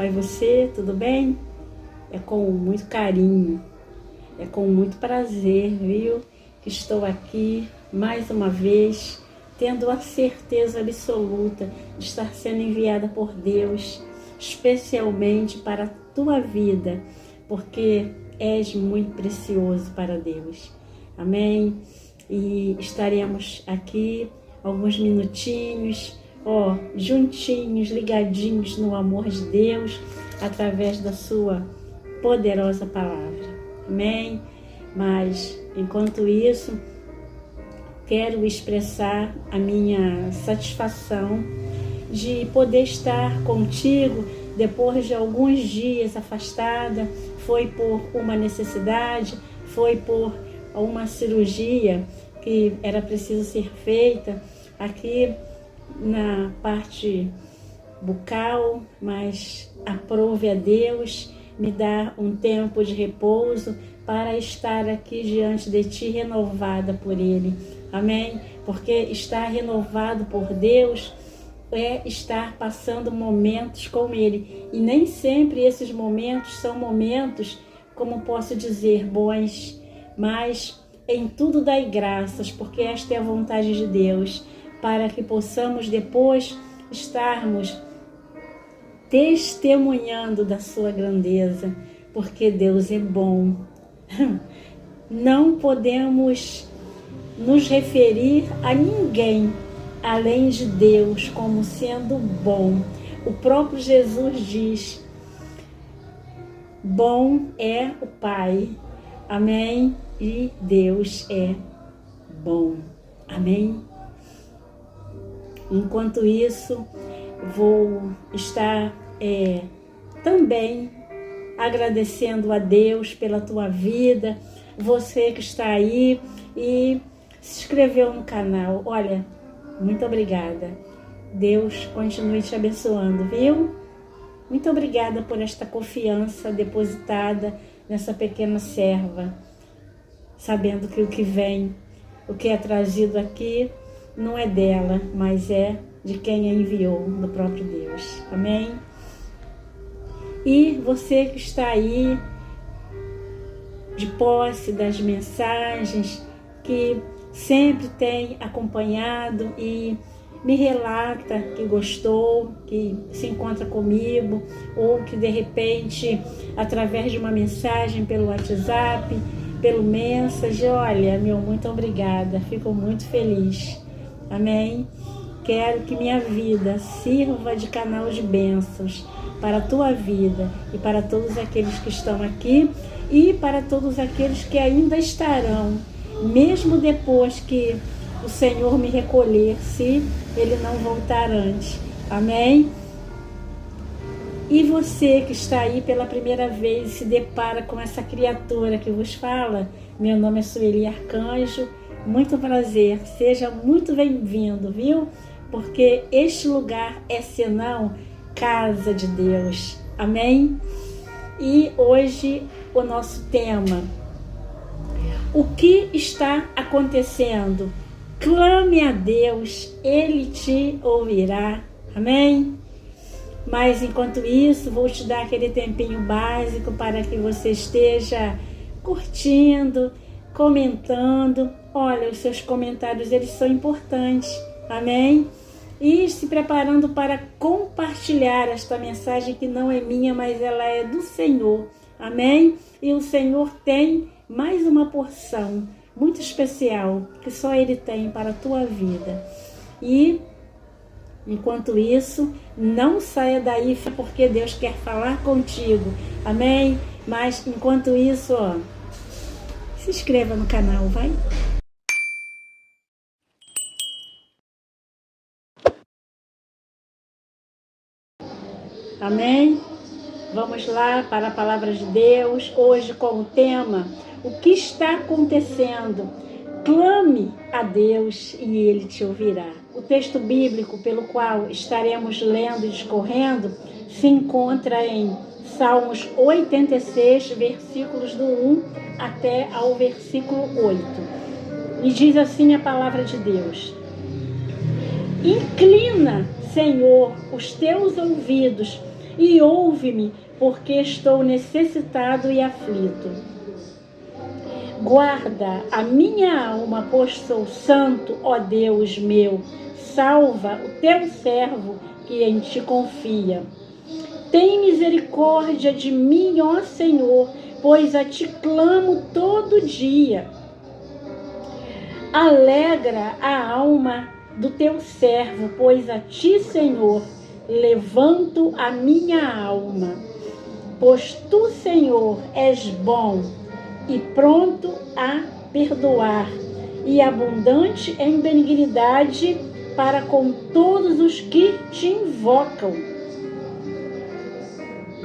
vai você? Tudo bem? É com muito carinho, é com muito prazer, viu? Que estou aqui mais uma vez, tendo a certeza absoluta de estar sendo enviada por Deus, especialmente para a tua vida, porque és muito precioso para Deus. Amém? E estaremos aqui alguns minutinhos, juntinhos, ligadinhos no amor de Deus, através da sua poderosa palavra. Amém? Mas, enquanto isso, quero expressar a minha satisfação de poder estar contigo depois de alguns dias afastada. Foi por uma necessidade, foi por uma cirurgia que era preciso ser feita aqui na parte bucal, mas aprove a Deus me dar um tempo de repouso para estar aqui diante de ti renovada por Ele. Amém? Porque estar renovado por Deus é estar passando momentos com Ele. E nem sempre esses momentos são momentos, como posso dizer, bons, mas em tudo dai graças, porque esta é a vontade de Deus, para que possamos depois estarmos testemunhando da sua grandeza, porque Deus é bom. Não podemos nos referir a ninguém além de Deus como sendo bom. O próprio Jesus diz: bom é o Pai. Amém? E Deus é bom. Amém? Enquanto isso, vou estar também agradecendo a Deus pela tua vida, você que está aí e se inscreveu no canal. Olha, muito obrigada. Deus continue te abençoando, viu? Muito obrigada por esta confiança depositada nessa pequena serva, sabendo que o que vem, o que é trazido aqui, não é dela, mas é de quem a enviou, do próprio Deus. Amém? E você que está aí, de posse das mensagens, que sempre tem acompanhado e me relata que gostou, que se encontra comigo, ou que de repente, através de uma mensagem pelo WhatsApp, pelo Messenger, olha, muito obrigada, fico muito feliz. Amém? Quero que minha vida sirva de canal de bênçãos para a tua vida e para todos aqueles que estão aqui e para todos aqueles que ainda estarão, mesmo depois que o Senhor me recolher, se Ele não voltar antes. Amém? E você que está aí pela primeira vez e se depara com essa criatura que vos fala, meu nome é Sueli Arcanjo, muito prazer, seja muito bem-vindo, viu? Porque este lugar é senão casa de Deus. Amém? E hoje o nosso tema: o que está acontecendo? Clame a Deus, Ele te ouvirá. Amém? Mas enquanto isso, vou te dar aquele tempinho básico para que você esteja curtindo, comentando. Olha, os seus comentários, eles são importantes. Amém? E se preparando para compartilhar esta mensagem que não é minha, mas ela é do Senhor. Amém? E o Senhor tem mais uma porção muito especial que só Ele tem para a tua vida. E enquanto isso, não saia daí, porque Deus quer falar contigo. Amém? Mas enquanto isso, se inscreva no canal, vai? Amém? Vamos lá para a palavra de Deus, hoje com o tema: o que está acontecendo? Clame a Deus e Ele te ouvirá. O texto bíblico pelo qual estaremos lendo e discorrendo se encontra em Salmos 86, versículos do 1 até ao versículo 8. E diz assim a palavra de Deus: inclina, Senhor, os teus ouvidos e ouve-me, porque estou necessitado e aflito. Guarda a minha alma, pois sou santo, ó Deus meu. Salva o teu servo que em ti confia. Tem misericórdia de mim, ó Senhor, pois a ti clamo todo dia. Alegra a alma do teu servo, pois a ti, Senhor, levanto a minha alma. Pois tu, Senhor, és bom e pronto a perdoar, e abundante em benignidade para com todos os que te invocam.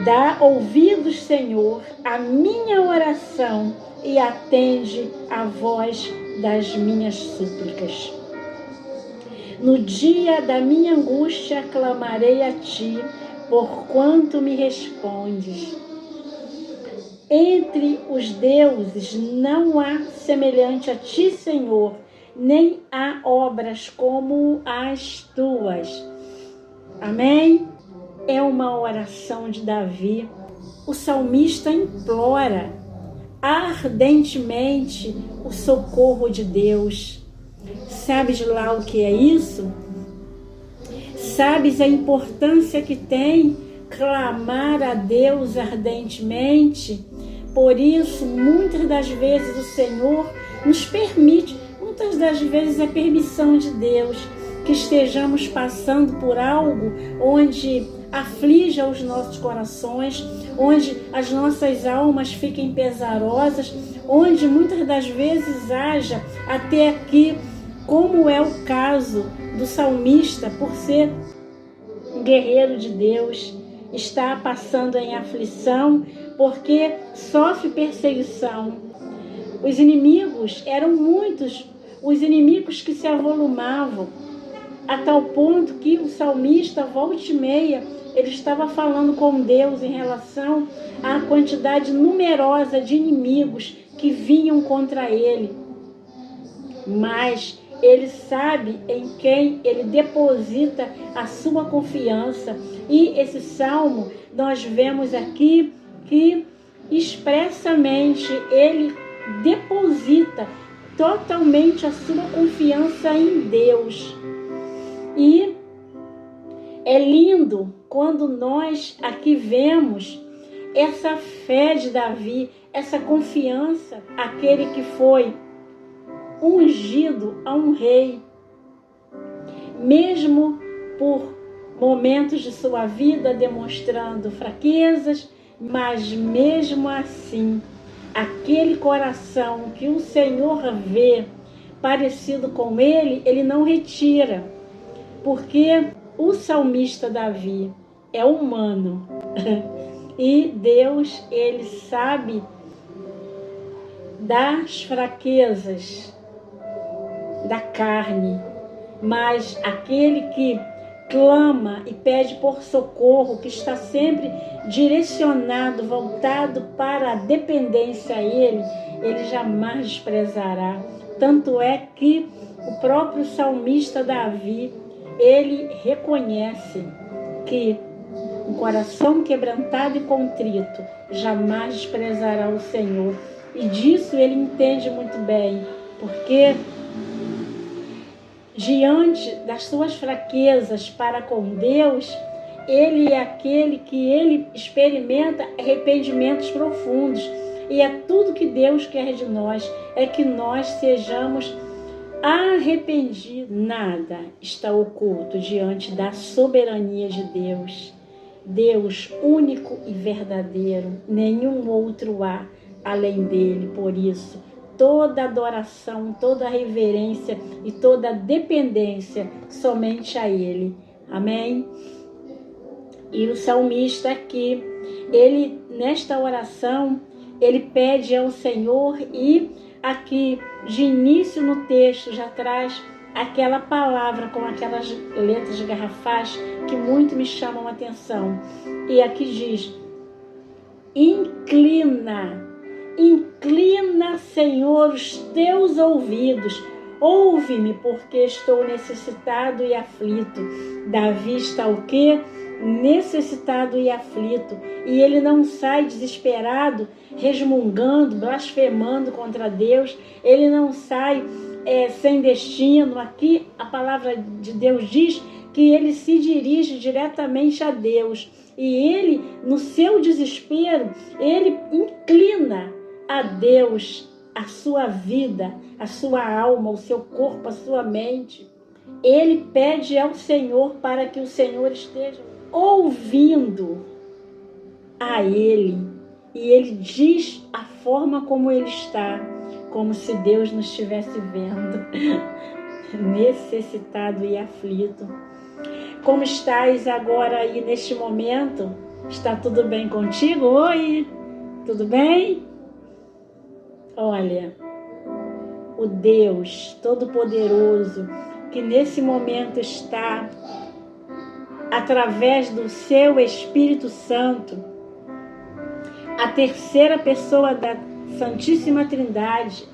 Dá ouvidos, Senhor, à minha oração e atende a voz das minhas súplicas. No dia da minha angústia clamarei a ti, porquanto me respondes. Entre os deuses não há semelhante a ti, Senhor, nem há obras como as tuas. Amém? É uma oração de Davi. O salmista implora ardentemente o socorro de Deus. Sabes lá o que é isso? Sabes a importância que tem clamar a Deus ardentemente? Por isso, muitas das vezes o Senhor nos permite, muitas das vezes é permissão de Deus, que estejamos passando por algo onde aflija os nossos corações, onde as nossas almas fiquem pesarosas, onde muitas das vezes haja até aqui, como é o caso do salmista, por ser um guerreiro de Deus, está passando em aflição porque sofre perseguição. Os inimigos eram muitos, os inimigos que se avolumavam, a tal ponto que o salmista, volta e meia, ele estava falando com Deus em relação à quantidade numerosa de inimigos que vinham contra ele. Mas ele sabe em quem ele deposita a sua confiança. E esse salmo, nós vemos aqui que expressamente ele deposita totalmente a sua confiança em Deus. E é lindo quando nós aqui vemos essa fé de Davi, essa confiança, aquele que foi ungido a um rei, mesmo por momentos de sua vida demonstrando fraquezas, mas mesmo assim, aquele coração que o Senhor vê parecido com ele, ele não retira, porque o salmista Davi é humano e Deus, ele sabe das fraquezas da carne, mas aquele que clama e pede por socorro, que está sempre direcionado, voltado para a dependência a ele, ele jamais desprezará. Tanto é que o próprio salmista Davi, ele reconhece que um coração quebrantado e contrito jamais desprezará o Senhor. E disso ele entende muito bem, porque diante das suas fraquezas para com Deus, ele é aquele que ele experimenta arrependimentos profundos. E é tudo que Deus quer de nós, é que nós sejamos arrependidos. Nada está oculto diante da soberania de Deus. Deus único e verdadeiro, nenhum outro há além dele. Por isso, toda adoração, toda reverência e toda dependência somente a ele. Amém? E o salmista aqui, ele nesta oração, ele pede ao Senhor, e aqui de início no texto já traz aquela palavra com aquelas letras garrafais que muito me chamam a atenção. E aqui diz: inclina, Senhor, os teus ouvidos, ouve-me, porque estou necessitado e aflito. Davi está o quê? necessitado e aflito, e ele não sai desesperado, resmungando, blasfemando contra Deus, ele não sai sem destino. Aqui a palavra de Deus diz que ele se dirige diretamente a Deus, e ele, no seu desespero, ele inclina a Deus a sua vida, a sua alma, o seu corpo, a sua mente. Ele pede ao Senhor para que o Senhor esteja ouvindo a ele, e ele diz a forma como ele está, como se Deus nos estivesse vendo, necessitado e aflito. Como estás agora aí neste momento? Está tudo bem contigo? Oi, tudo bem? Olha, o Deus Todo-Poderoso, que nesse momento está, através do seu Espírito Santo, a terceira pessoa da Santíssima Trindade.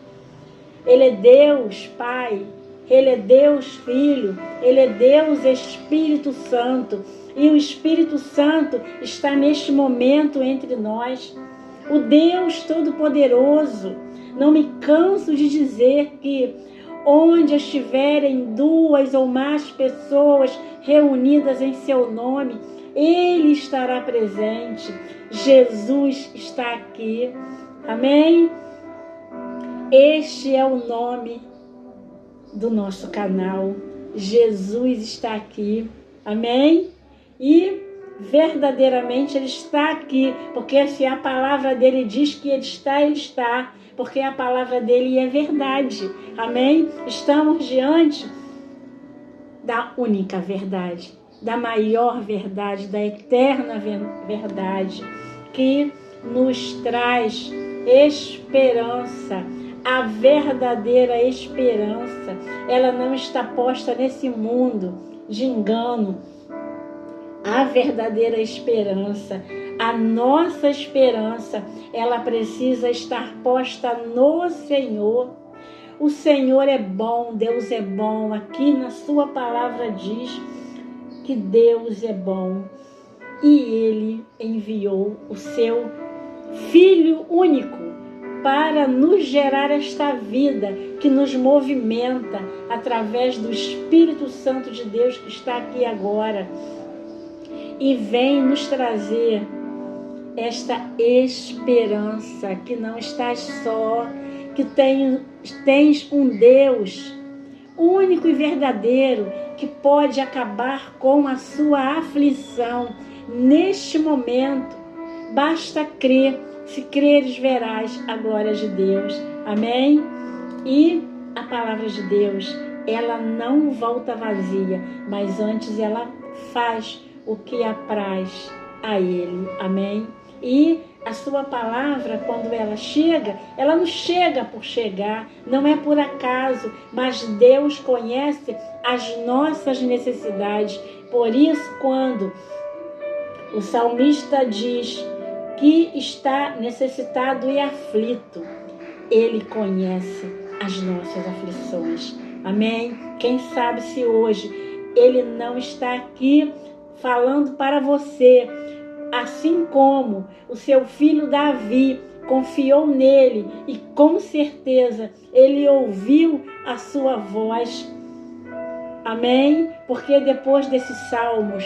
Ele é Deus Pai, Ele é Deus Filho, Ele é Deus Espírito Santo. E o Espírito Santo está neste momento entre nós. O Deus Todo-Poderoso. Não me canso de dizer que onde estiverem duas ou mais pessoas reunidas em seu nome, Ele estará presente. Jesus está aqui. Amém? Este é o nome do nosso canal. Jesus está aqui. Amém? E verdadeiramente Ele está aqui, porque se a palavra dele diz que Ele está, porque a palavra dele é verdade. Amém? Estamos diante da única verdade, da maior verdade, da eterna verdade, que nos traz esperança. A verdadeira esperança, ela não está posta nesse mundo de engano. A verdadeira esperança, a nossa esperança, ela precisa estar posta no Senhor. O Senhor é bom, Deus é bom. Aqui na sua palavra diz que Deus é bom. E Ele enviou o seu Filho único para nos gerar esta vida que nos movimenta através do Espírito Santo de Deus que está aqui agora. E vem nos trazer esta esperança, que não estás só, que tens um Deus único e verdadeiro que pode acabar com a sua aflição neste momento. Basta crer, se creres verás a glória de Deus. Amém? E a palavra de Deus, ela não volta vazia, mas antes ela faz o que apraz a Ele. Amém? E a sua palavra, quando ela chega, ela não chega por chegar, não é por acaso, mas Deus conhece as nossas necessidades. Por isso, quando o salmista diz que está necessitado e aflito, Ele conhece as nossas aflições. Amém? Quem sabe se hoje Ele não está aqui falando para você, assim como o seu filho Davi confiou nele e com certeza ele ouviu a sua voz. Amém? Porque depois desses salmos,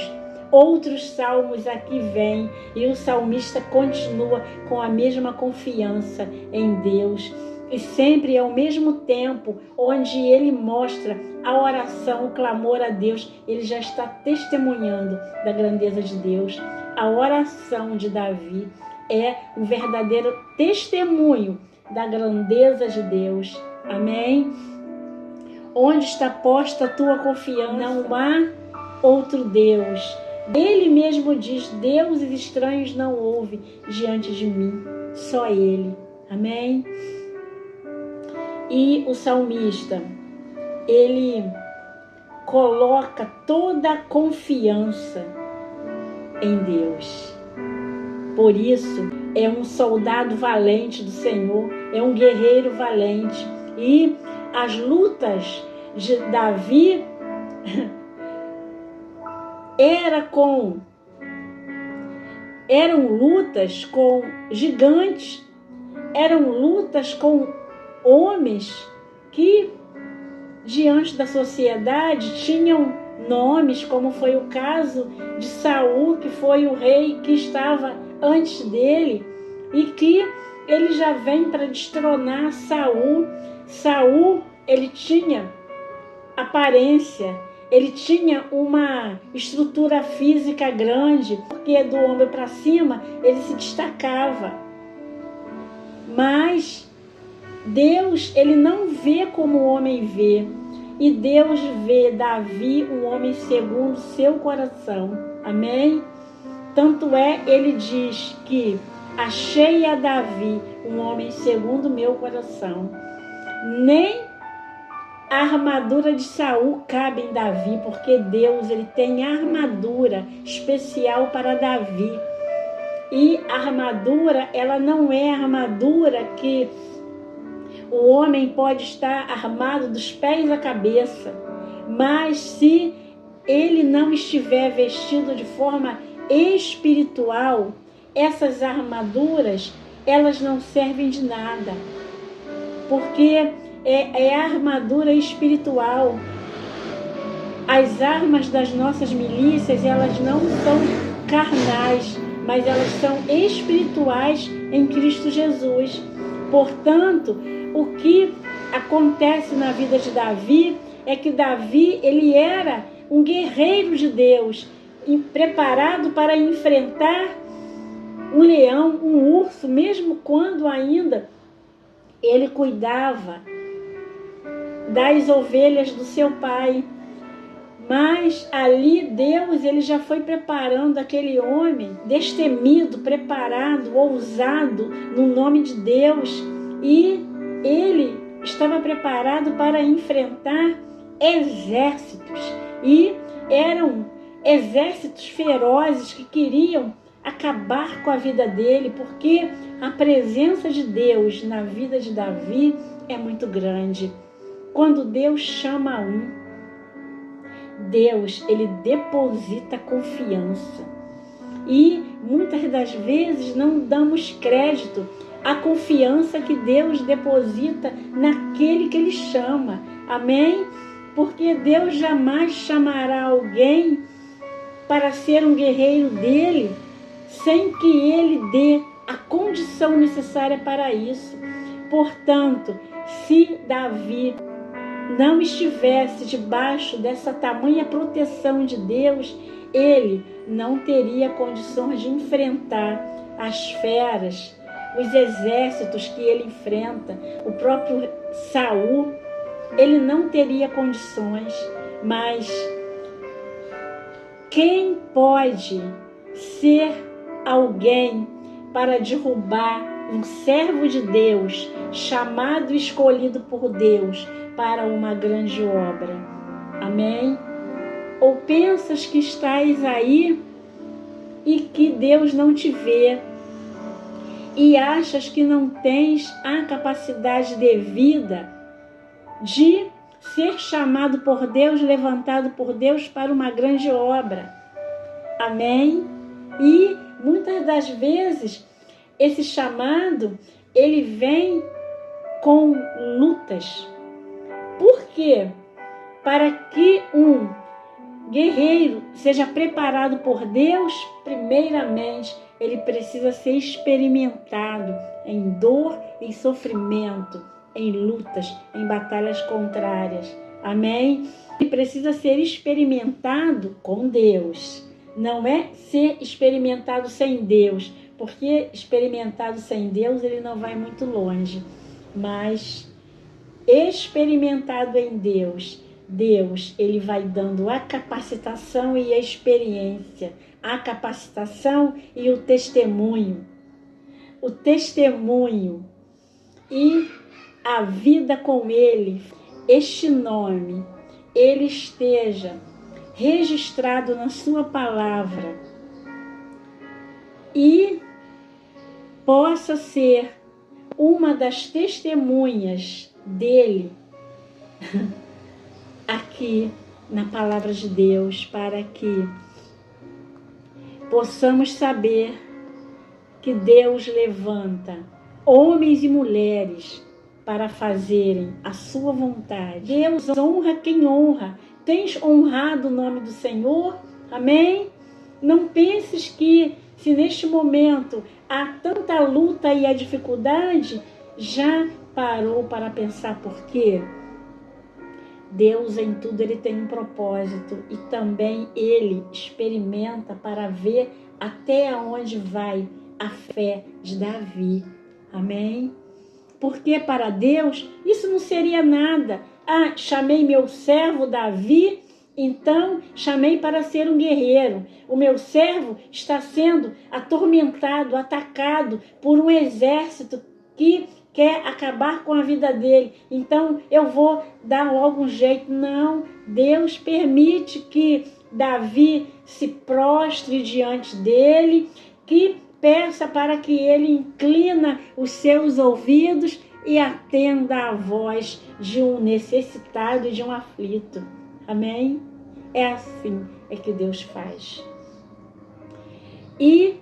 outros salmos aqui vêm e o salmista continua com a mesma confiança em Deus. E sempre ao mesmo tempo onde ele mostra a oração, o clamor a Deus, ele já está testemunhando da grandeza de Deus. A oração de Davi é um verdadeiro testemunho da grandeza de Deus. Amém? Onde está posta a tua confiança? Não há outro Deus. Ele mesmo diz: deuses estranhos não houve diante de mim, só Ele. Amém? E o salmista, ele coloca toda a confiança em Deus. Por isso, é um soldado valente do Senhor, é um guerreiro valente. E as lutas de Davi era com eram lutas com gigantes, eram lutas com homens que, diante da sociedade, tinham nomes, como foi o caso de Saul, que foi o rei que estava antes dele, e que ele já vem para destronar Saul. Saul, ele tinha aparência, ele tinha uma estrutura física grande, porque do ombro para cima ele se destacava. Mas Deus, ele não vê como o homem vê. E Deus vê Davi, um homem segundo seu coração. Amém? Tanto é, ele diz que achei a Davi, um homem segundo meu coração. Nem a armadura de Saul cabe em Davi, porque Deus, ele tem armadura especial para Davi. E a armadura, ela não é a armadura que o homem pode estar armado dos pés à cabeça, mas se ele não estiver vestido de forma espiritual, essas armaduras, elas não servem de nada, porque é a armadura espiritual. As armas das nossas milícias, elas não são carnais, mas elas são espirituais em Cristo Jesus. Portanto, o que acontece na vida de Davi é que Davi, ele era um guerreiro de Deus, preparado para enfrentar um leão, um urso, mesmo quando ainda ele cuidava das ovelhas do seu pai. Mas ali Deus, ele já foi preparando aquele homem destemido, preparado, ousado no nome de Deus, e ele estava preparado para enfrentar exércitos, e eram exércitos ferozes que queriam acabar com a vida dele, porque a presença de Deus na vida de Davi é muito grande. Quando Deus chama Deus, ele deposita confiança. E muitas das vezes não damos crédito à confiança que Deus deposita naquele que ele chama. Amém? Porque Deus jamais chamará alguém para ser um guerreiro dele sem que ele dê a condição necessária para isso. Portanto, se Davi não estivesse debaixo dessa tamanha proteção de Deus, ele não teria condições de enfrentar as feras, os exércitos que ele enfrenta. O próprio Saul, ele não teria condições. Mas quem pode ser alguém para derrubar um servo de Deus, chamado e escolhido por Deus para uma grande obra? Amém? Ou pensas que estás aí e que Deus não te vê, e achas que não tens a capacidade devida de ser chamado por Deus, levantado por Deus para uma grande obra? Amém? E muitas das vezes esse chamado, ele vem com lutas. Por quê? Para que um guerreiro seja preparado por Deus, primeiramente, ele precisa ser experimentado em dor, em sofrimento, em lutas, em batalhas contrárias. Amém? Ele precisa ser experimentado com Deus. Não é ser experimentado sem Deus, porque experimentado sem Deus ele não vai muito longe. Mas experimentado em Deus, Deus, ele vai dando a capacitação e a experiência, a capacitação e o testemunho e a vida com ele, este nome, ele esteja registrado na sua palavra e possa ser uma das testemunhas dele aqui na palavra de Deus, para que possamos saber que Deus levanta homens e mulheres para fazerem a sua vontade. Deus honra quem honra. Tens honrado o nome do Senhor? Amém? Não penses que, se neste momento há tanta luta e a dificuldade, já parou para pensar por quê? Deus em tudo ele tem um propósito e também ele experimenta para ver até onde vai a fé de Davi. Amém? Porque para Deus isso não seria nada. Ah, chamei meu servo Davi, então chamei para ser um guerreiro. O meu servo está sendo atormentado, atacado por um exército que quer acabar com a vida dele. Então eu vou dar logo um jeito. Não, Deus permite que Davi se prostre diante dele, que peça para que ele inclina os seus ouvidos e atenda à voz de um necessitado e de um aflito. Amém? É assim que Deus faz. E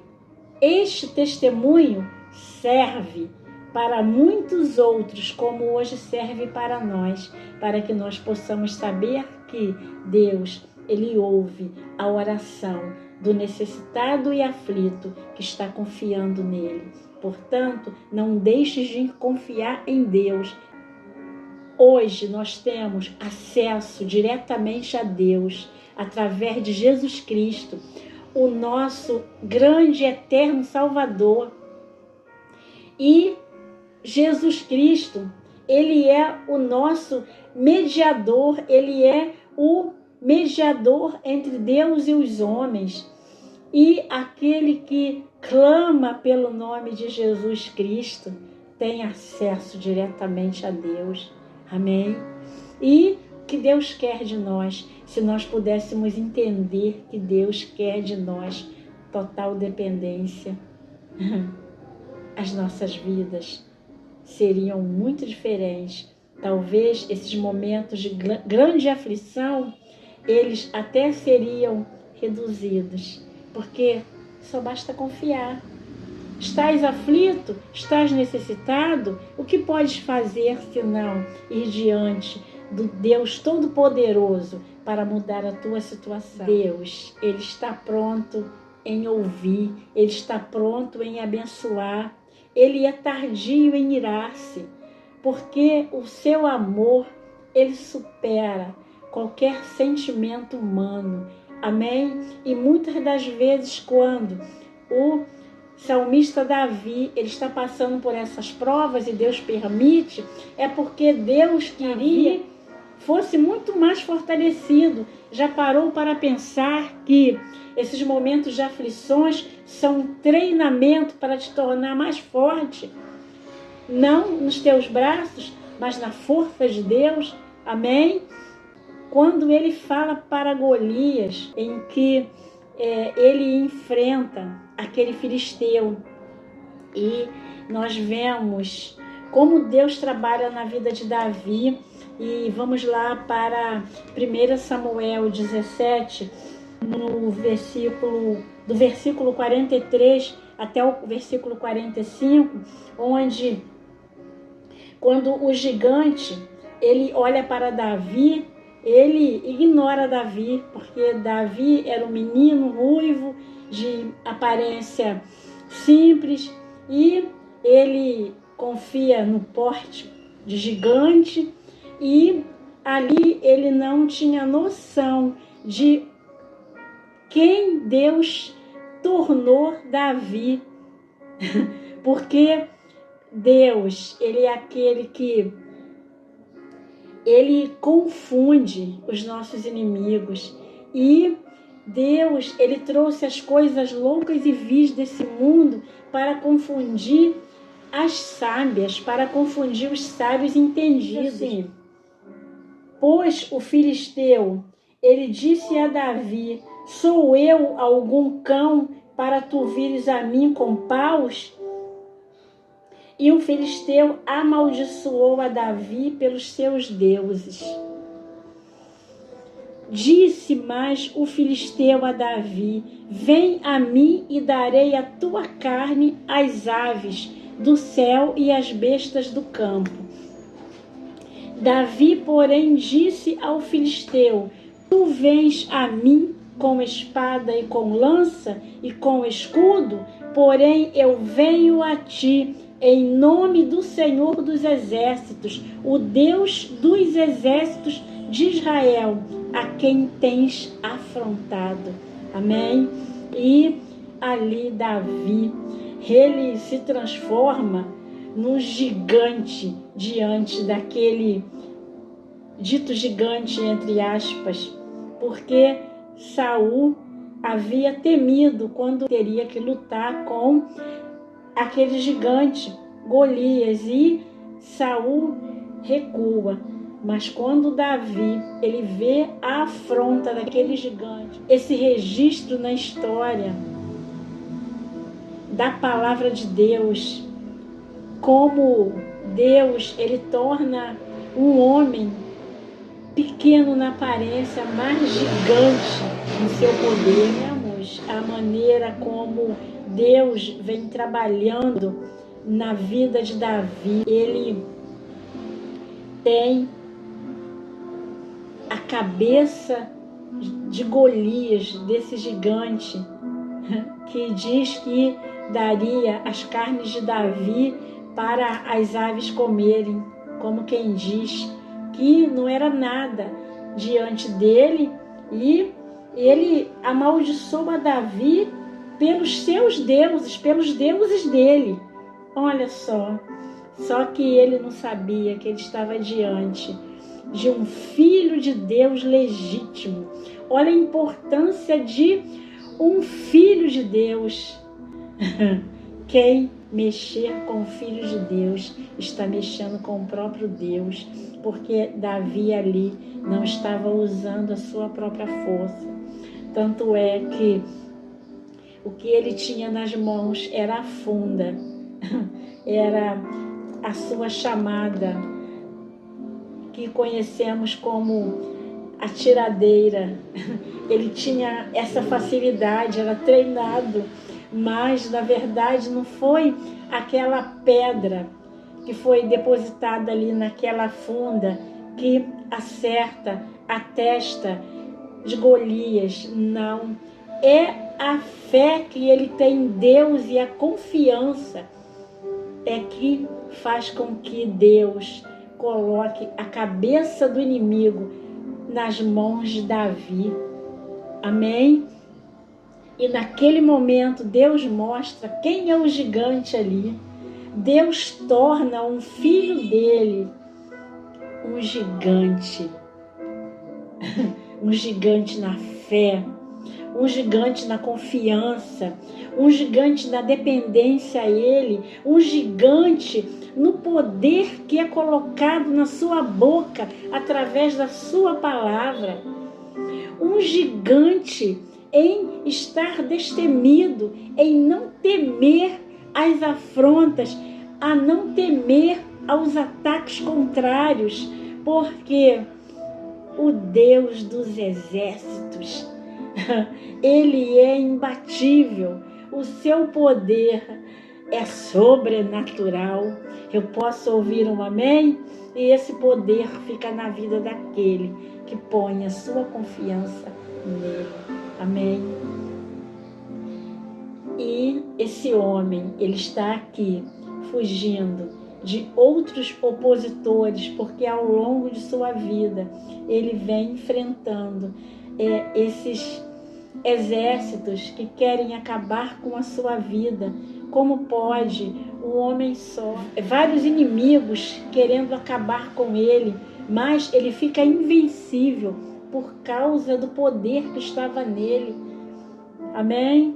este testemunho serve para muitos outros, como hoje serve para nós, para que nós possamos saber que Deus, ele ouve a oração do necessitado e aflito que está confiando nele. Portanto, não deixes de confiar em Deus. Hoje nós temos acesso diretamente a Deus através de Jesus Cristo, o nosso grande e eterno Salvador. E Jesus Cristo, ele é o nosso mediador, ele é o mediador entre Deus e os homens. E aquele que clama pelo nome de Jesus Cristo tem acesso diretamente a Deus. Amém? E o que Deus quer de nós, se nós pudéssemos entender que Deus quer de nós total dependência, as nossas vidas seriam muito diferentes. Talvez esses momentos de grande aflição, eles até seriam reduzidos, porque só basta confiar. Estás aflito? Estás necessitado? O que podes fazer senão ir diante do Deus Todo-Poderoso para mudar a tua situação? Deus, ele está pronto em ouvir, ele está pronto em abençoar, ele é tardio em irar-se, porque o seu amor, ele supera qualquer sentimento humano. Amém? E muitas das vezes quando o salmista Davi, ele está passando por essas provas e Deus permite, é porque Deus queria fosse muito mais fortalecido. Já parou para pensar que esses momentos de aflições são um treinamento para te tornar mais forte? Não nos teus braços, mas na força de Deus. Amém? Quando ele fala para Golias, em que ele enfrenta aquele filisteu, e nós vemos como Deus trabalha na vida de Davi. E vamos lá para 1 Samuel 17, do versículo 43 até o versículo 45, onde quando o gigante ele olha para Davi, ele ignora Davi, porque Davi era um menino ruivo, de aparência simples, e ele confia no porte de gigante, e ali ele não tinha noção de quem Deus tornou Davi, porque Deus, ele é aquele que ele confunde os nossos inimigos, e Deus, ele trouxe as coisas loucas e vis desse mundo para confundir as sábias, para confundir os sábios entendidos. Assim, pois o filisteu, ele disse a Davi: sou eu algum cão para tu vires a mim com paus? E o filisteu amaldiçoou a Davi pelos seus deuses. Disse mais o filisteu a Davi: vem a mim e darei a tua carne às aves do céu e às bestas do campo. Davi, porém, disse ao filisteu: tu vens a mim com espada e com lança e com escudo, porém eu venho a ti em nome do Senhor dos Exércitos, o Deus dos exércitos de Israel, a quem tens afrontado. Amém? E ali Davi, ele se transforma num gigante diante daquele dito gigante, entre aspas, porque Saul havia temido quando teria que lutar com aquele gigante Golias, e Saul recua. Mas quando Davi ele vê a afronta daquele gigante, esse registro na história da palavra de Deus, como Deus ele torna um homem pequeno na aparência, mas gigante no seu poder. Vemos a maneira como Deus vem trabalhando na vida de Davi. Ele tem a cabeça de Golias, desse gigante, que diz que daria as carnes de Davi para as aves comerem, como quem diz que não era nada diante dele, e ele amaldiçoa Davi pelos seus deuses, pelos deuses dele. Olha só que ele não sabia que ele estava diante de um filho de Deus legítimo. Olha a importância de um filho de Deus. Quem mexer com o filho de Deus está mexendo com o próprio Deus, porque Davi ali não estava usando a sua própria força. Tanto é que o que ele tinha nas mãos era a funda, era a sua chamada, que conhecemos como a tiradeira. Ele tinha essa facilidade, era treinado, mas na verdade não foi aquela pedra que foi depositada ali naquela funda que acerta a testa de Golias. Não, é a fé que ele tem em Deus e a confiança é que faz com que Deus coloque a cabeça do inimigo nas mãos de Davi. Amém? E naquele momento Deus mostra quem é o gigante ali. Deus torna um filho dele um gigante. Um gigante na fé, um gigante na confiança, um gigante na dependência a ele, um gigante no poder que é colocado na sua boca através da sua palavra, um gigante em estar destemido, em não temer as afrontas, a não temer aos ataques contrários, porque o Deus dos exércitos, ele é imbatível, o seu poder é sobrenatural. Eu posso ouvir um amém? E esse poder fica na vida daquele que põe a sua confiança nele. Amém? E esse homem, ele está aqui fugindo de outros opositores, porque ao longo de sua vida ele vem enfrentando esses exércitos que querem acabar com a sua vida. Como pode um homem só? Vários inimigos querendo acabar com ele, mas ele fica invencível por causa do poder que estava nele. Amém?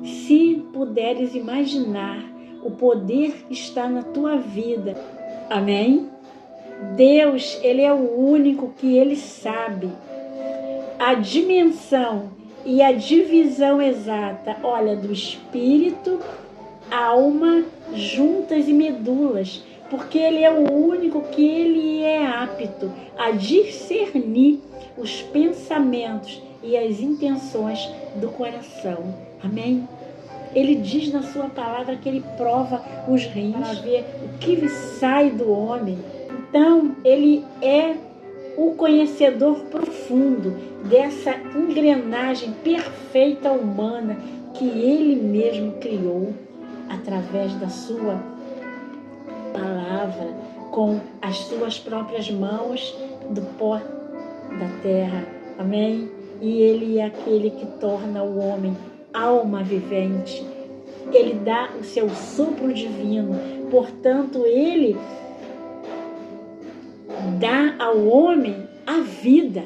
Se puderes imaginar o poder que está na tua vida. Amém? Deus, ele é o único que ele sabe a dimensão e a divisão exata, olha, do espírito, alma, juntas e medulas, porque ele é o único que ele é apto a discernir os pensamentos e as intenções do coração. Amém? Ele diz na sua palavra que ele prova os rins para ver o que sai do homem. Então, ele é o conhecedor profundo dessa engrenagem perfeita humana que ele mesmo criou através da sua palavra, com as suas próprias mãos do pó da terra. Amém? E ele é aquele que torna o homem alma vivente. Ele dá o seu sopro divino. Portanto, ele dá ao homem a vida.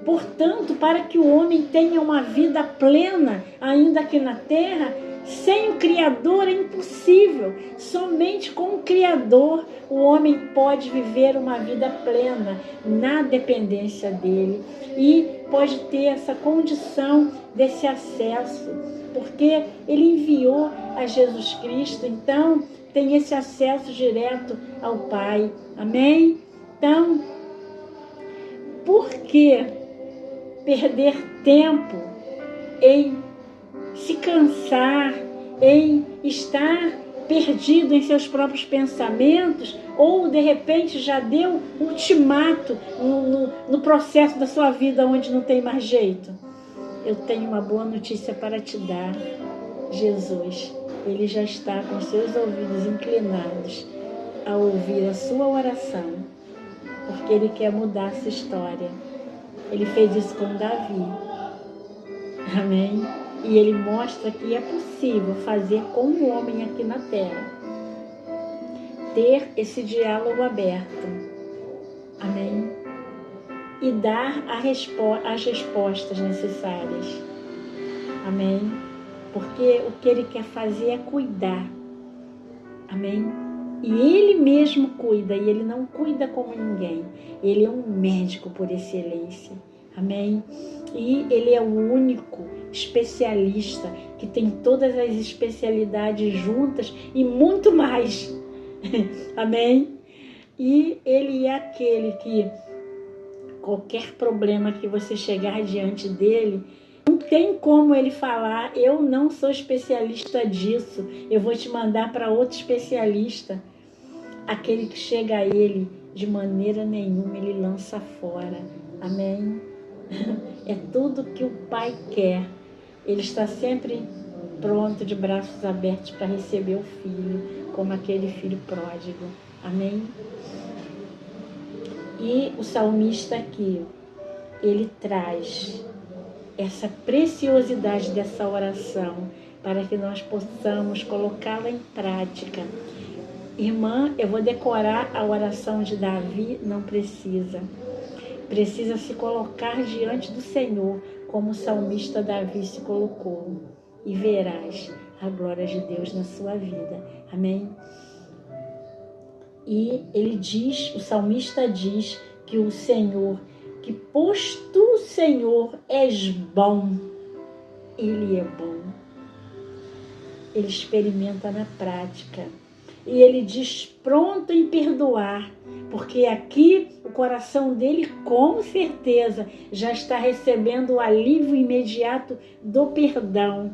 Portanto, para que o homem tenha uma vida plena, ainda aqui na terra, sem o Criador é impossível. Somente com o Criador o homem pode viver uma vida plena, na dependência dele. E pode ter essa condição desse acesso, porque ele enviou a Jesus Cristo, então tem esse acesso direto ao Pai. Amém? Então, por que perder tempo em se cansar, em estar perdido em seus próprios pensamentos, ou de repente já deu ultimato no processo da sua vida onde não tem mais jeito? Eu tenho uma boa notícia para te dar. Jesus, ele já está com seus ouvidos inclinados a ouvir a sua oração, porque ele quer mudar a sua história. Ele fez isso com Davi. Amém? E ele mostra que é possível fazer com o homem aqui na terra. Ter esse diálogo aberto. Amém? E dar as respostas necessárias. Amém? Porque o que ele quer fazer é cuidar. Amém? E ele mesmo cuida, e ele não cuida como ninguém. Ele é um médico por excelência. Amém? E ele é o único especialista que tem todas as especialidades juntas e muito mais. Amém? E ele é aquele que qualquer problema que você chegar diante dele, não tem como ele falar: eu não sou especialista disso, eu vou te mandar para outro especialista. Aquele que chega a ele, de maneira nenhuma ele lança fora. Amém? É tudo que o Pai quer. Ele está sempre pronto, de braços abertos, para receber o filho, como aquele filho pródigo. Amém? E o salmista aqui, ele traz essa preciosidade dessa oração para que nós possamos colocá-la em prática. Irmã, eu vou decorar a oração de Davi? Não precisa. Precisa se colocar diante do Senhor, como o salmista Davi se colocou, e verás a glória de Deus na sua vida. Amém? E ele diz, o salmista diz que o Senhor, que posto o Senhor és bom, ele é bom. Ele experimenta na prática. E ele diz pronto em perdoar, porque aqui o coração dele com certeza já está recebendo o alívio imediato do perdão.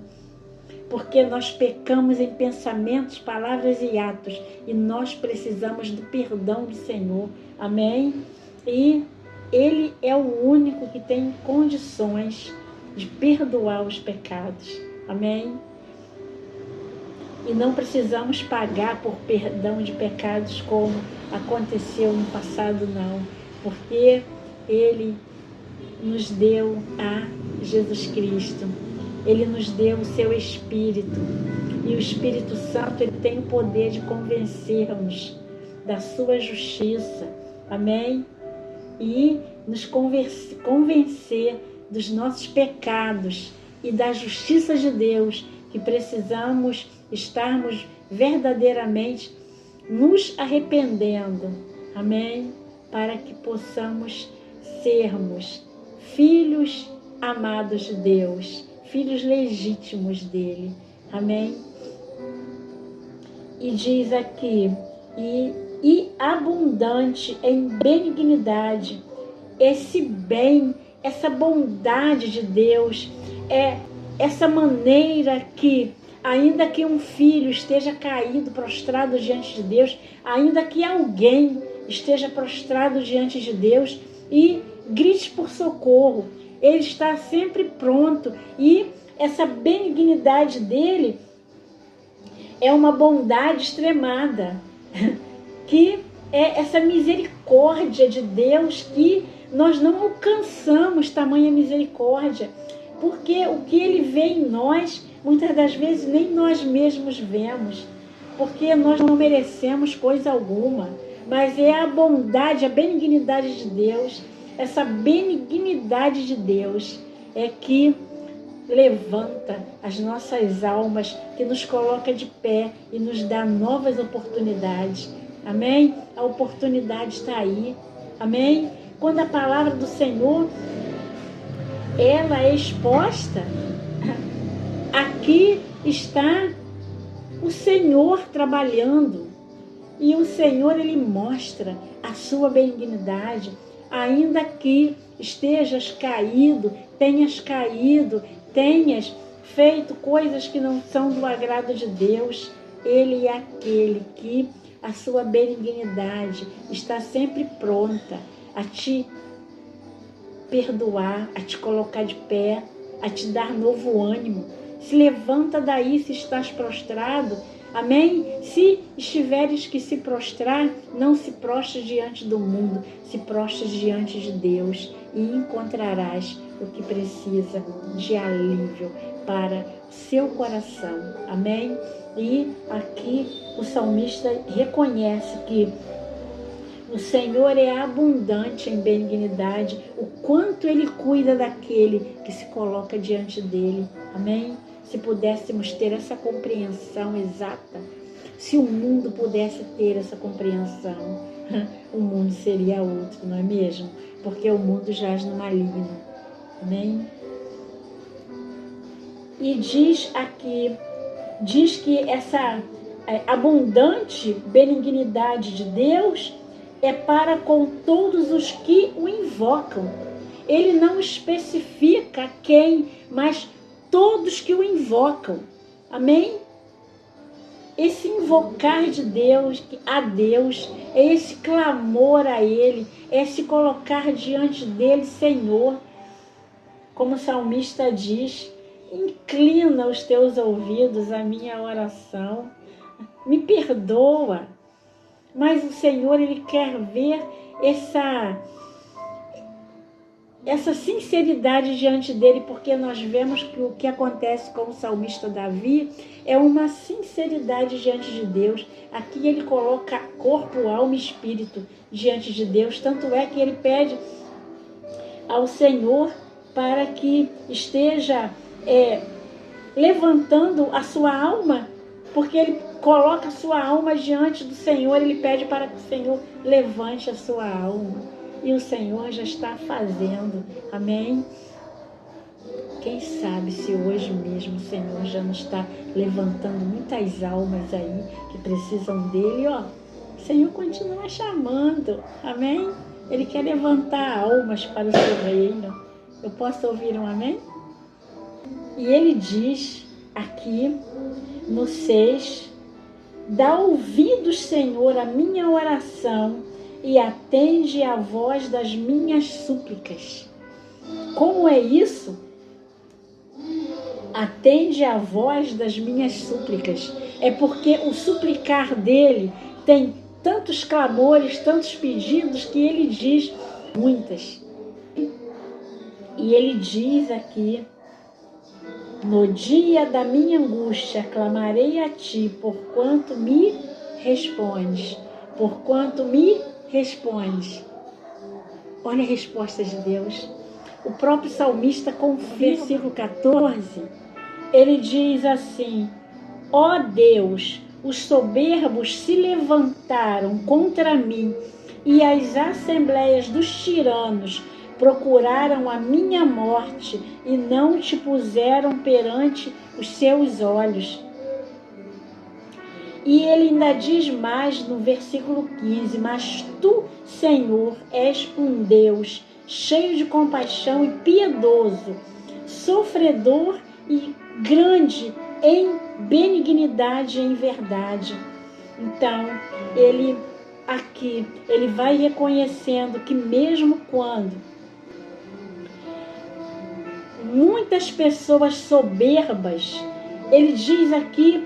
Porque nós pecamos em pensamentos, palavras e atos, e nós precisamos do perdão do Senhor. Amém? E ele é o único que tem condições de perdoar os pecados. Amém? E não precisamos pagar por perdão de pecados como aconteceu no passado, não. Porque ele nos deu a Jesus Cristo. Ele nos deu o seu Espírito. E o Espírito Santo, ele tem o poder de convencermos da sua justiça. Amém? E nos convencer dos nossos pecados e da justiça de Deus, que precisamos estarmos verdadeiramente nos arrependendo. Amém? Para que possamos sermos filhos amados de Deus, filhos legítimos dele. Amém? E diz aqui, e abundante em benignidade, esse bem, essa bondade de Deus, essa maneira que, ainda que um filho esteja caído, prostrado diante de Deus, ainda que alguém esteja prostrado diante de Deus e grite por socorro, Ele está sempre pronto. E essa benignidade dele é uma bondade extremada, que é essa misericórdia de Deus que nós não alcançamos tamanha misericórdia, porque o que Ele vê em nós, muitas das vezes nem nós mesmos vemos, porque nós não merecemos coisa alguma, mas é a bondade, a benignidade de Deus, essa benignidade de Deus é que levanta as nossas almas, que nos coloca de pé e nos dá novas oportunidades. Amém? A oportunidade está aí. Amém? Quando a palavra do Senhor ela é exposta, aqui está o Senhor trabalhando. E o Senhor, Ele mostra a sua benignidade, ainda que estejas caído, tenhas feito coisas que não são do agrado de Deus, Ele é aquele que a sua benignidade está sempre pronta a te perdoar, a te colocar de pé, a te dar novo ânimo. Se levanta daí se estás prostrado, amém? Se estiveres que se prostrar, não se prostres diante do mundo, se prostres diante de Deus e encontrarás o que precisa de alívio para seu coração, amém? E aqui o salmista reconhece que o Senhor é abundante em benignidade, o quanto Ele cuida daquele que se coloca diante dele, amém? Se pudéssemos ter essa compreensão exata, se o mundo pudesse ter essa compreensão, o mundo seria outro, não é mesmo? Porque o mundo jaz no maligno, amém? E diz que essa abundante benignidade de Deus é para com todos os que o invocam. Ele não especifica quem, mas todos que o invocam. Amém? Esse invocar de Deus, a Deus, é esse clamor a Ele, é se colocar diante dele, Senhor, como o salmista diz, inclina os teus ouvidos à minha oração, me perdoa. Mas o Senhor, Ele quer ver essa sinceridade diante dele, porque nós vemos que o que acontece com o salmista Davi é uma sinceridade diante de Deus. Aqui ele coloca corpo, alma e espírito diante de Deus, tanto é que ele pede ao Senhor para que esteja levantando a sua alma, porque ele coloca a sua alma diante do Senhor, ele pede para que o Senhor levante a sua alma. E o Senhor já está fazendo, amém? Quem sabe se hoje mesmo o Senhor já não está levantando muitas almas aí que precisam dele, ó. O Senhor continua chamando, amém? Ele quer levantar almas para o seu reino. Eu posso ouvir um amém? E ele diz aqui no 6, dá ouvidos, Senhor, à minha oração e atende à voz das minhas súplicas. Como é isso? Atende à voz das minhas súplicas. É porque o suplicar dele tem tantos clamores, tantos pedidos, que ele diz muitas. E ele diz aqui, no dia da minha angústia, clamarei a ti, porquanto me respondes. Porquanto me respondes. Olha a resposta de Deus. O próprio salmista confirma, versículo 14, ele diz assim: ó Deus, os soberbos se levantaram contra mim e as assembleias dos tiranos procuraram a minha morte e não te puseram perante os seus olhos. E ele ainda diz mais no versículo 15, mas tu, Senhor, és um Deus cheio de compaixão e piedoso, sofredor e grande em benignidade e em verdade. Então, ele vai reconhecendo que mesmo quando muitas pessoas soberbas, ele diz aqui,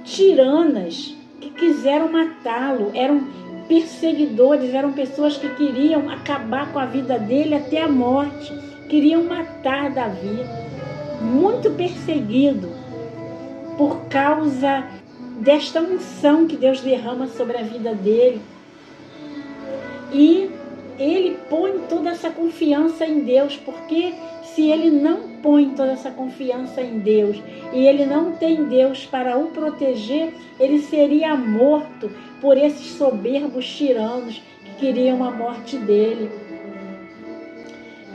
tiranas, que quiseram matá-lo, eram perseguidores, eram pessoas que queriam acabar com a vida dele até a morte, queriam matar Davi, muito perseguido por causa desta unção que Deus derrama sobre a vida dele. E ele põe toda essa confiança em Deus, porque se ele não põe toda essa confiança em Deus e ele não tem Deus para o proteger, ele seria morto por esses soberbos tiranos que queriam a morte dele.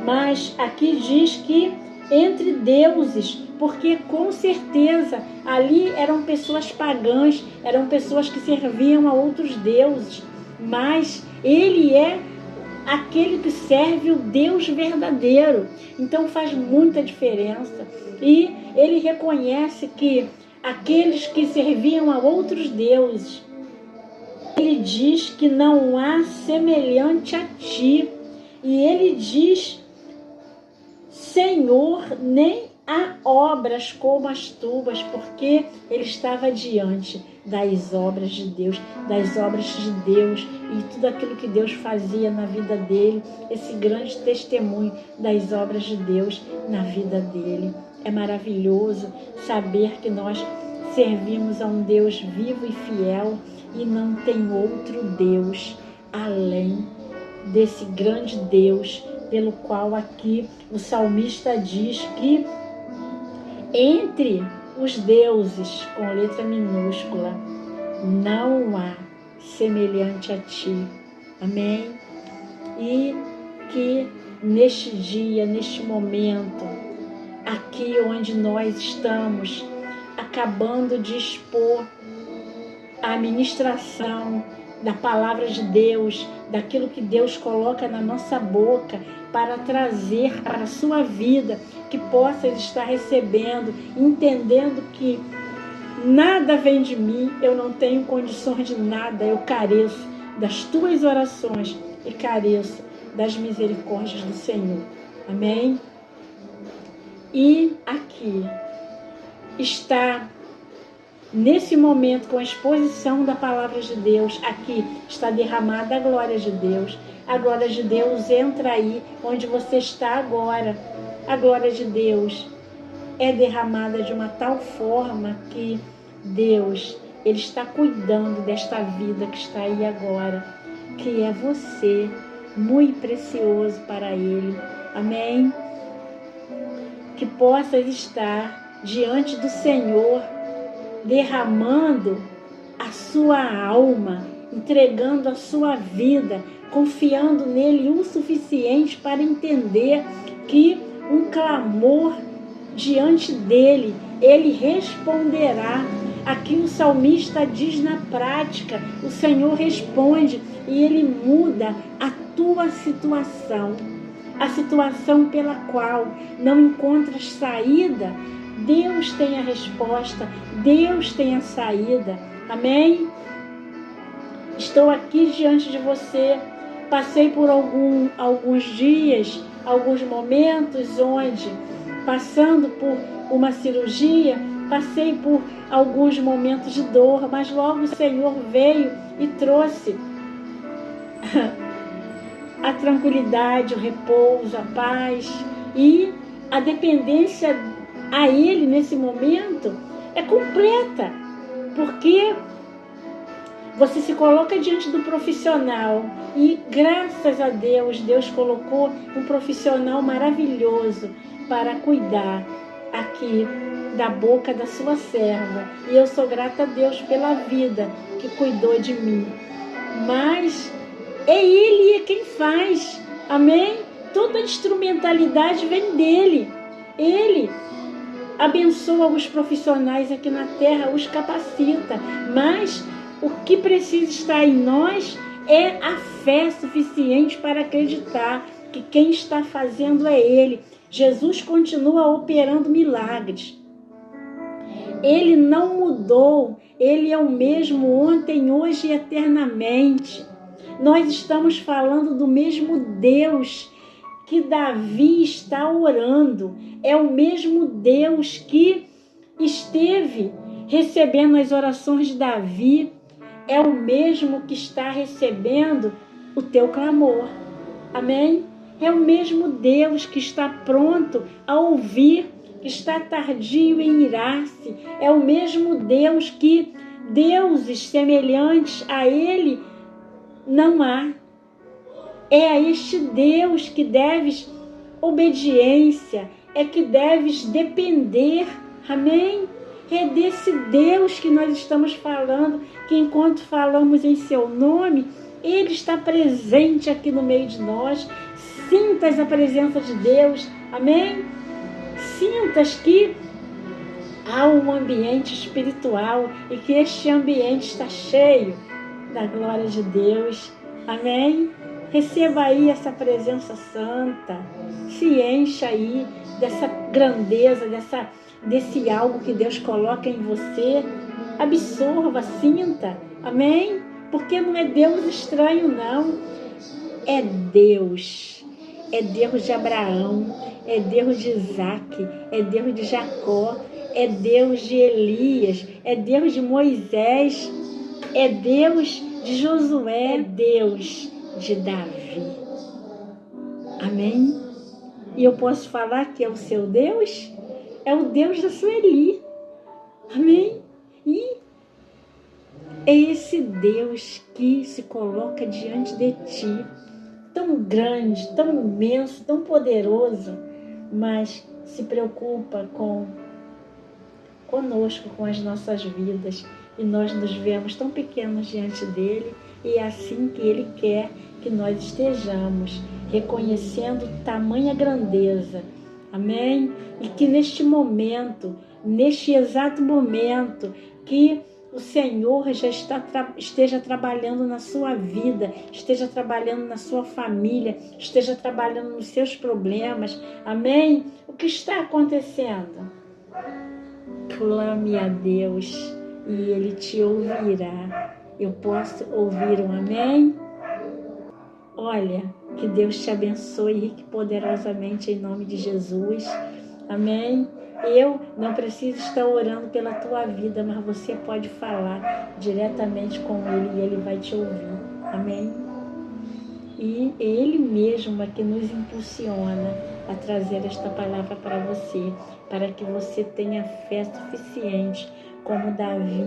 Mas aqui diz que entre deuses, porque com certeza ali eram pessoas pagãs, eram pessoas que serviam a outros deuses, mas ele é aquele que serve o Deus verdadeiro. Então faz muita diferença. E ele reconhece que aqueles que serviam a outros deuses, ele diz que não há semelhante a ti. E ele diz, Senhor, nem há obras como as tuas, porque ele estava diante das obras de Deus, e tudo aquilo que Deus fazia na vida dele, esse grande testemunho das obras de Deus na vida dele. É maravilhoso saber que nós servimos a um Deus vivo e fiel e não tem outro Deus além desse grande Deus, pelo qual aqui o salmista diz que entre os deuses, com letra minúscula, não há semelhante a ti. Amém? E que neste dia, neste momento, aqui onde nós estamos, acabando de expor a ministração da palavra de Deus, daquilo que Deus coloca na nossa boca para trazer para a sua vida, que possa estar recebendo, entendendo que nada vem de mim, eu não tenho condições de nada, eu careço das tuas orações e careço das misericórdias do Senhor. Amém? E aqui está, nesse momento, com a exposição da palavra de Deus, aqui está derramada a glória de Deus. A glória de Deus entra aí, onde você está agora. A glória de Deus é derramada de uma tal forma que Deus, Ele está cuidando desta vida que está aí agora, que é você, muito precioso para Ele. Amém? Que possas estar diante do Senhor, derramando a sua alma, entregando a sua vida, confiando nele o suficiente para entender que um clamor diante dele, ele responderá. Aqui o salmista diz na prática, o Senhor responde e ele muda a tua situação, a situação pela qual não encontras saída. Deus tem a resposta, Deus tem a saída. Amém? Estou aqui diante de você. Passei por alguns dias, alguns momentos onde, passando por uma cirurgia, passei por alguns momentos de dor, mas logo o Senhor veio e trouxe a tranquilidade, o repouso, a paz, e a dependência a Ele nesse momento é completa, porque você se coloca diante do profissional e, graças a Deus, Deus colocou um profissional maravilhoso para cuidar aqui da boca da sua serva. E eu sou grata a Deus pela vida que cuidou de mim. Mas é Ele quem faz. Amém? Toda a instrumentalidade vem dEle. Ele abençoa os profissionais aqui na terra, os capacita. Mas o que precisa estar em nós é a fé suficiente para acreditar, que quem está fazendo é Ele. Jesus continua operando milagres. Ele não mudou, Ele é o mesmo ontem, hoje e eternamente. Nós estamos falando do mesmo Deus que Davi está orando. É o mesmo Deus que esteve recebendo as orações de Davi. É o mesmo que está recebendo o teu clamor. Amém? É o mesmo Deus que está pronto a ouvir, que está tardio em irar-se. É o mesmo Deus que deuses semelhantes a Ele não há. É a este Deus que deves obediência, é que deves depender. Amém? É desse Deus que nós estamos falando, que enquanto falamos em seu nome, Ele está presente aqui no meio de nós. Sintas a presença de Deus. Amém? Sintas que há um ambiente espiritual e que este ambiente está cheio da glória de Deus. Amém? Receba aí essa presença santa. Se encha aí dessa grandeza, desse algo que Deus coloca em você. Absorva, sinta. Amém? Porque não é Deus estranho, não. É Deus. É Deus de Abraão. É Deus de Isaac. É Deus de Jacó. É Deus de Elias. É Deus de Moisés. É Deus de Josué. É Deus de Davi. Amém? E eu posso falar que é o seu Deus? É o Deus da Sueli. Amém? E é esse Deus que se coloca diante de ti, tão grande, tão imenso, tão poderoso, mas se preocupa conosco, com as nossas vidas. E nós nos vemos tão pequenos diante dele, e é assim que ele quer que nós estejamos, reconhecendo tamanha grandeza. Amém? E que neste momento, neste exato momento, que o Senhor já esteja trabalhando na sua vida, esteja trabalhando na sua família, esteja trabalhando nos seus problemas. Amém? O que está acontecendo? Clame a Deus e Ele te ouvirá. Eu posso ouvir um amém? Olha, que Deus te abençoe rique e poderosamente em nome de Jesus. Amém? Eu não preciso estar orando pela tua vida, mas você pode falar diretamente com Ele e Ele vai te ouvir. Amém? E Ele mesmo é que nos impulsiona a trazer esta palavra para você, para que você tenha fé suficiente, como Davi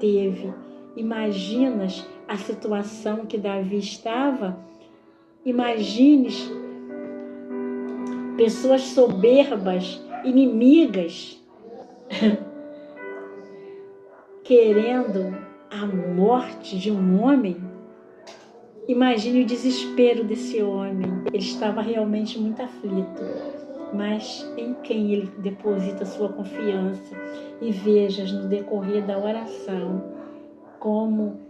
teve. Imaginas a situação que Davi estava? Imagines pessoas soberbas, inimigas, querendo a morte de um homem. Imagine o desespero desse homem. Ele estava realmente muito aflito, mas em quem ele deposita sua confiança. E vejas no decorrer da oração como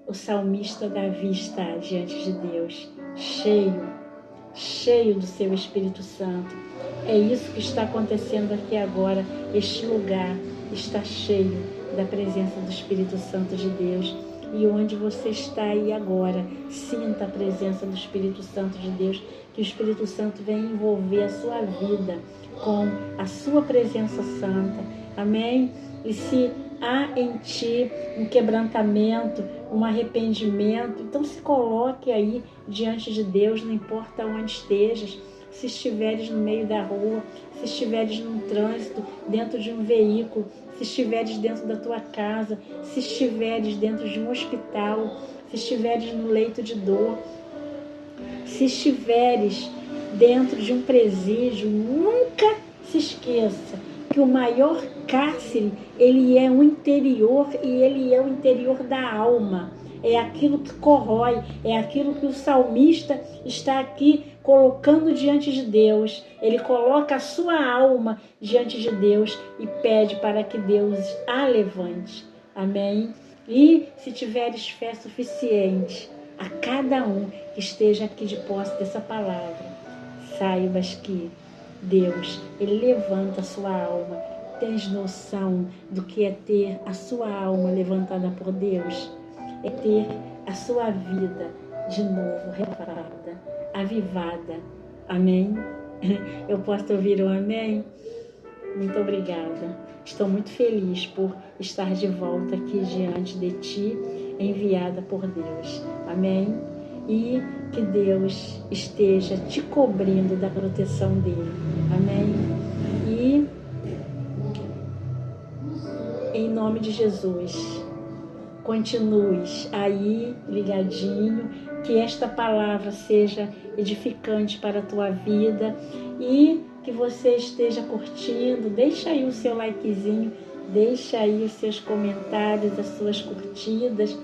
o salmista Davi está diante de Deus, cheio do seu Espírito Santo. É isso que está acontecendo aqui agora. Este lugar está cheio da presença do Espírito Santo de Deus. E onde você está aí agora, sinta a presença do Espírito Santo de Deus, que o Espírito Santo venha envolver a sua vida com a sua presença santa. Amém? E se há em ti um quebrantamento, um arrependimento, então se coloque aí diante de Deus, não importa onde estejas. Se estiveres no meio da rua, se estiveres num trânsito, dentro de um veículo, se estiveres dentro da tua casa, se estiveres dentro de um hospital, se estiveres no leito de dor, se estiveres dentro de um presídio, nunca se esqueça que o maior cárcere, ele é o interior, e ele é o interior da alma. É aquilo que corrói, é aquilo que o salmista está aqui colocando diante de Deus. Ele coloca a sua alma diante de Deus e pede para que Deus a levante. Amém? E se tiveres fé suficiente, a cada um que esteja aqui de posse dessa palavra. Saibas que Deus, Ele levanta a sua alma. Tens noção do que é ter a sua alma levantada por Deus? É ter a sua vida de novo renovada, avivada. Amém? Eu posso ouvir um amém? Muito obrigada. Estou muito feliz por estar de volta aqui diante de Ti, enviada por Deus. Amém? E que Deus esteja te cobrindo da proteção dEle. Amém? E em nome de Jesus, continues aí ligadinho, que esta palavra seja edificante para a tua vida e que você esteja curtindo. Deixa aí o seu likezinho, deixa aí os seus comentários, as suas curtidas.